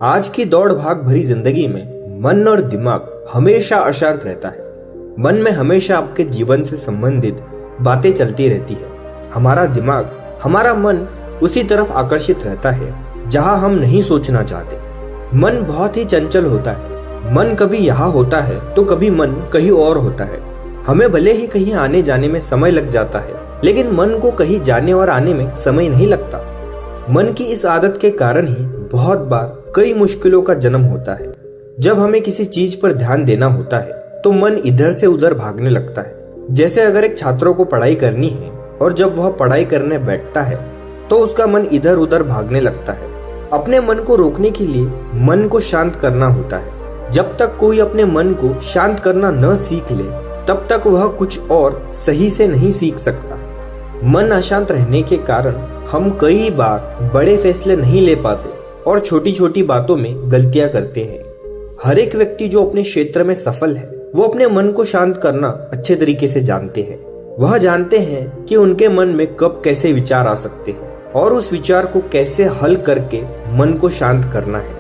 आज की दौड़ भाग भरी जिंदगी में मन और दिमाग हमेशा अशांत रहता है। मन में हमेशा आपके जीवन से संबंधित बातें चलती रहती है। हमारा दिमाग, हमारा मन उसी तरफ आकर्षित रहता है जहां हम नहीं सोचना चाहते। मन बहुत ही चंचल होता है। मन कभी यहाँ होता है तो कभी मन कहीं और होता है। हमें भले ही कहीं आने जाने में समय लग जाता है, लेकिन मन को कहीं जाने और आने में समय नहीं लगता। मन की इस आदत के कारण ही बहुत बार कई मुश्किलों का जन्म होता है। जब हमें किसी चीज पर ध्यान देना होता है तो मन इधर से उधर भागने लगता है। जैसे अगर एक छात्र को पढ़ाई करनी है और जब वह पढ़ाई करने बैठता है तो उसका मन इधर उधर भागने लगता है। अपने मन को रोकने के लिए मन को शांत करना होता है। जब तक कोई अपने मन को शांत करना न सीख ले तब तक वह कुछ और सही से नहीं सीख सकता। मन अशांत रहने के कारण हम कई बार बड़े फैसले नहीं ले पाते और छोटी छोटी बातों में गलतियां करते हैं। हर एक व्यक्ति जो अपने क्षेत्र में सफल है वो अपने मन को शांत करना अच्छे तरीके से जानते हैं। वह जानते हैं कि उनके मन में कब कैसे विचार आ सकते हैं और उस विचार को कैसे हल करके मन को शांत करना है।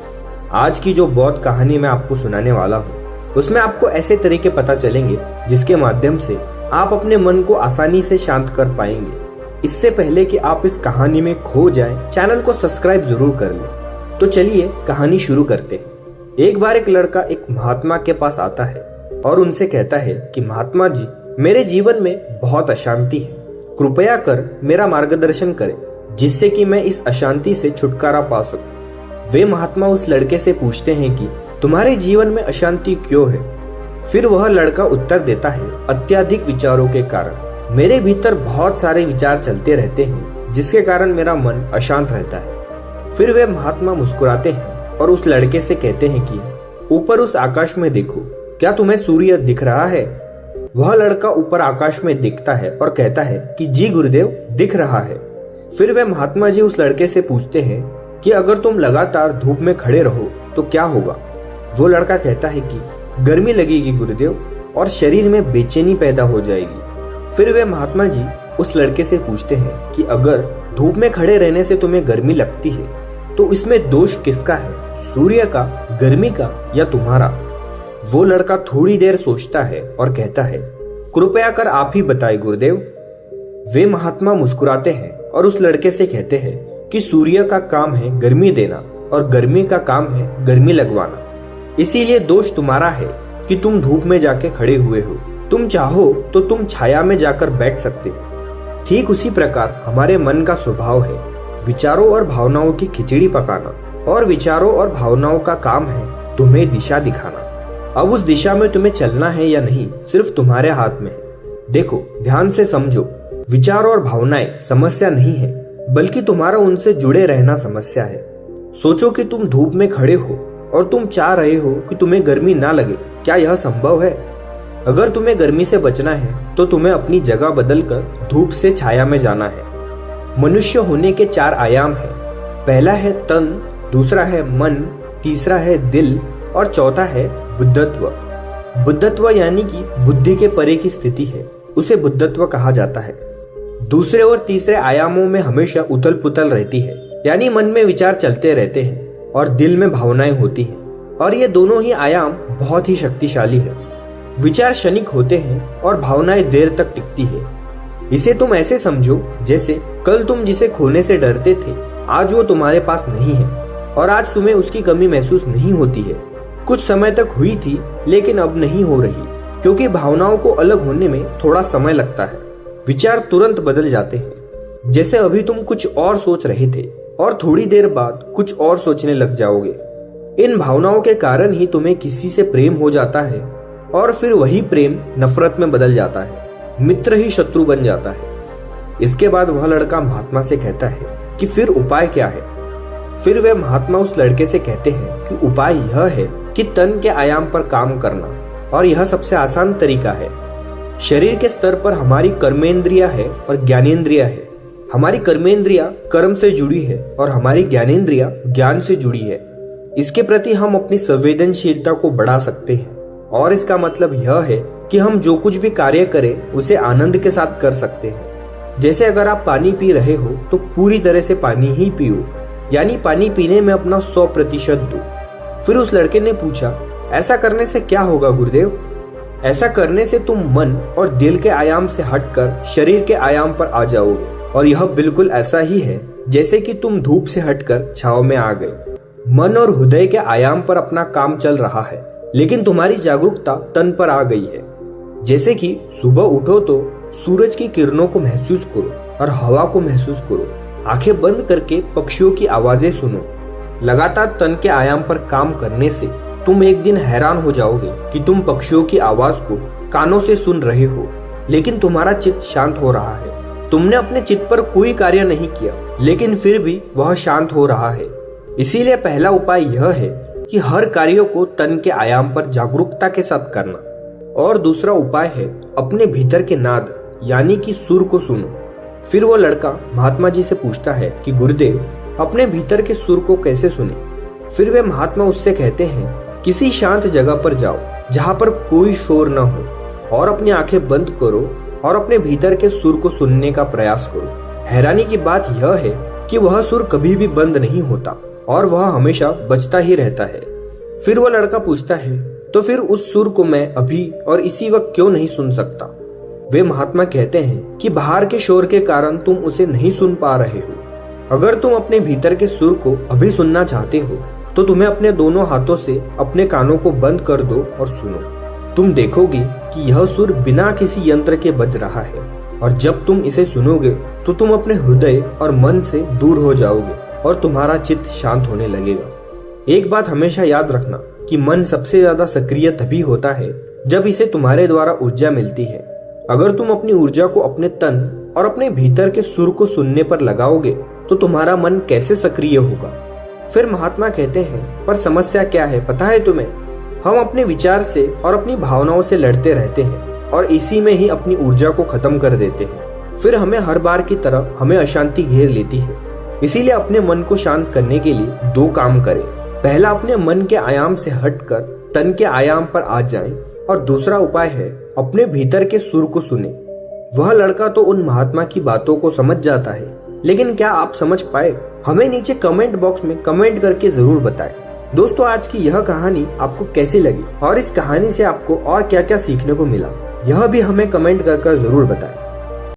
आज की जो बौद्ध कहानी मैं आपको सुनाने वाला हूँ उसमें आपको ऐसे तरीके पता चलेंगे जिसके माध्यम से आप अपने मन को आसानी से शांत कर पाएंगे। इससे पहले कि आप इस कहानी में खो जाएं, चैनल को सब्सक्राइब जरूर कर लें। तो चलिए कहानी शुरू करते हैं। एक बार एक लड़का एक महात्मा के पास आता है और उनसे कहता है कि महात्मा जी, मेरे जीवन में बहुत अशांति है, कृपया कर मेरा मार्गदर्शन करें जिससे कि मैं इस अशांति से छुटकारा पा सकूं। वे महात्मा उस लड़के से पूछते हैं कि तुम्हारे जीवन में अशांति क्यों है? फिर वह लड़का उत्तर देता है, अत्यधिक विचारों के कारण। मेरे भीतर बहुत सारे विचार चलते रहते हैं जिसके कारण मेरा मन अशांत रहता है। फिर वे महात्मा मुस्कुराते हैं और उस लड़के से कहते हैं कि ऊपर उस आकाश में देखो, क्या तुम्हें सूर्य दिख रहा है? वह लड़का ऊपर आकाश में दिखता है और कहता है कि जी गुरुदेव, दिख रहा है। फिर वे महात्मा जी उस लड़के से पूछते हैं कि अगर तुम लगातार धूप में खड़े रहो तो क्या होगा? वो लड़का कहता है कि गर्मी लगेगी गुरुदेव और शरीर में बेचैनी पैदा हो जाएगी। फिर वे महात्मा जी उस लड़के से पूछते हैं कि अगर धूप में खड़े रहने से तुम्हें गर्मी लगती है तो इसमें दोष किसका है, सूर्य का, गर्मी का या तुम्हारा? वो लड़का थोड़ी देर सोचता है और कहता है, कृपया कर आप ही बताएं गुरुदेव। वे महात्मा मुस्कुराते हैं और उस लड़के से कहते हैं कि सूर्य का काम है गर्मी देना और गर्मी का काम है गर्मी लगवाना। इसीलिए दोष तुम्हारा है कि तुम धूप में जाके खड़े हुए हो। तुम चाहो तो तुम छाया में जाकर बैठ सकते हो। ठीक उसी प्रकार हमारे मन का स्वभाव है विचारों और भावनाओं की खिचड़ी पकाना, और विचारों और भावनाओं का काम है तुम्हें दिशा दिखाना। अब उस दिशा में तुम्हें चलना है या नहीं सिर्फ तुम्हारे हाथ में है। देखो, ध्यान से समझो, विचार और भावनाएं समस्या नहीं है बल्कि तुम्हारा उनसे जुड़े रहना समस्या है। सोचो कि तुम धूप में खड़े हो और तुम चाह रहे हो कि तुम्हें गर्मी ना लगे। क्या यह संभव है? अगर तुम्हें गर्मी से बचना है तो तुम्हें अपनी जगह बदलकर धूप से छाया में जाना है। मनुष्य होने के 4 आयाम हैं। पहला है तन, दूसरा है मन, तीसरा है दिल और चौथा है बुद्धत्व। बुद्धत्व यानी कि बुद्धि के परे की स्थिति है, उसे बुद्धत्व कहा जाता है। दूसरे और तीसरे आयामों में हमेशा उथल पुथल रहती है, यानी मन में विचार चलते रहते हैं और दिल में भावनाएं होती हैं, और ये दोनों ही आयाम बहुत ही शक्तिशाली है। विचार क्षणिक होते हैं और भावनाएं देर तक टिकती है। इसे तुम ऐसे समझो जैसे कल तुम जिसे खोने से डरते थे आज वो तुम्हारे पास नहीं है और आज तुम्हें उसकी कमी महसूस नहीं होती है। कुछ समय तक हुई थी लेकिन अब नहीं हो रही, क्योंकि भावनाओं को अलग होने में थोड़ा समय लगता है। विचार तुरंत बदल जाते हैं, जैसे अभी तुम कुछ और सोच रहे थे और थोड़ी देर बाद कुछ और सोचने लग जाओगे। इन भावनाओं के कारण ही तुम्हें किसी से प्रेम हो जाता है और फिर वही प्रेम नफरत में बदल जाता है, मित्र ही शत्रु बन जाता है। इसके बाद वह लड़का महात्मा से कहता है कि फिर उपाय क्या है? फिर वे महात्मा उस लड़के से कहते हैं कि उपाय यह है कि तन के आयाम पर काम करना, और यह सबसे आसान तरीका है। शरीर के स्तर पर हमारी कर्मेंद्रिया है और ज्ञानेंद्रिया है। हमारी कर्मेंद्रिया कर्म से जुड़ी है और हमारी ज्ञानेंद्रिया ज्ञान से जुड़ी है। इसके प्रति हम अपनी संवेदनशीलता को बढ़ा सकते हैं, और इसका मतलब यह है कि हम जो कुछ भी कार्य करें उसे आनंद के साथ कर सकते हैं। जैसे अगर आप पानी पी रहे हो तो पूरी तरह से पानी ही पियो, यानी पानी पीने में अपना 100% दो। फिर उस लड़के ने पूछा, ऐसा करने से क्या होगा गुरुदेव? ऐसा करने से तुम मन और दिल के आयाम से हटकर शरीर के आयाम पर आ जाओगे, और यह बिल्कुल ऐसा ही है जैसे कि तुम धूप से हटकर छाव में आ गए। मन और हृदय के आयाम पर अपना काम चल रहा है, लेकिन तुम्हारी जागरूकता तन पर आ गई है। जैसे कि सुबह उठो तो सूरज की किरणों को महसूस करो और हवा को महसूस करो। आंखें बंद करके पक्षियों की आवाजें सुनो। लगातार तन के आयाम पर काम करने से तुम एक दिन हैरान हो जाओगे कि तुम पक्षियों की आवाज को कानों से सुन रहे हो, लेकिन तुम्हारा चित्त शांत हो रहा है। तुमने अपने चित्त पर कोई कार्य नहीं किया, लेकिन फिर भी वह शांत हो रहा है। इसीलिए पहला उपाय यह है कि हर कार्य को तन के आयाम पर जागरूकता के साथ करना। और दूसरा उपाय है अपने भीतर के नाद यानी कि सुर को सुनो। फिर वो लड़का महात्मा जी से पूछता है कि गुरुदेव, अपने भीतर के सुर को कैसे सुने? फिर वे महात्मा उससे कहते हैं, किसी शांत जगह पर जाओ जहाँ पर कोई शोर न हो, और अपनी आंखें बंद करो और अपने भीतर के सुर को सुनने का प्रयास करो। हैरानी की बात यह है कि वह सुर कभी भी बंद नहीं होता और वह हमेशा बजता ही रहता है। फिर वह लड़का पूछता है, तो फिर उस सुर को मैं अभी और इसी वक्त क्यों नहीं सुन सकता? वे महात्मा कहते हैं कि बाहर के शोर के कारण तुम उसे नहीं सुन पा रहे हो। अगर तुम अपने भीतर के सुर को अभी सुनना चाहते हो तो तुम्हें अपने दोनों हाथों से अपने कानों को बंद कर दो और सुनो। तुम देखोगे कि यह सुर बिना किसी यंत्र के बज रहा है, और जब तुम इसे सुनोगे तो तुम अपने हृदय और मन से दूर हो जाओगे और तुम्हारा चित्त शांत होने लगेगा। एक बात हमेशा याद रखना कि मन सबसे ज्यादा सक्रिय तभी होता है जब इसे तुम्हारे द्वारा ऊर्जा मिलती है। अगर तुम अपनी ऊर्जा को अपने तन और अपने भीतर के सुर को सुनने पर लगाओगे तो तुम्हारा मन कैसे सक्रिय होगा? फिर महात्मा कहते हैं, पर समस्या क्या है पता है तुम्हें? हम अपने विचार से और अपनी भावनाओं से लड़ते रहते हैं और इसी में ही अपनी ऊर्जा को खत्म कर देते हैं। फिर हमें हर बार की तरह हमें अशांति घेर लेती है। इसीलिए अपने मन को शांत करने के लिए दो काम करें। पहला, अपने मन के आयाम से हटकर तन के आयाम पर आ जाएं, और दूसरा उपाय है अपने भीतर के सुर को सुने। वह लड़का तो उन महात्मा की बातों को समझ जाता है, लेकिन क्या आप समझ पाए? हमें नीचे कमेंट बॉक्स में कमेंट करके जरूर बताएं। दोस्तों, आज की यह कहानी आपको कैसी लगी और इस कहानी से आपको और क्या क्या सीखने को मिला, यह भी हमें कमेंट कर जरूर बताएं।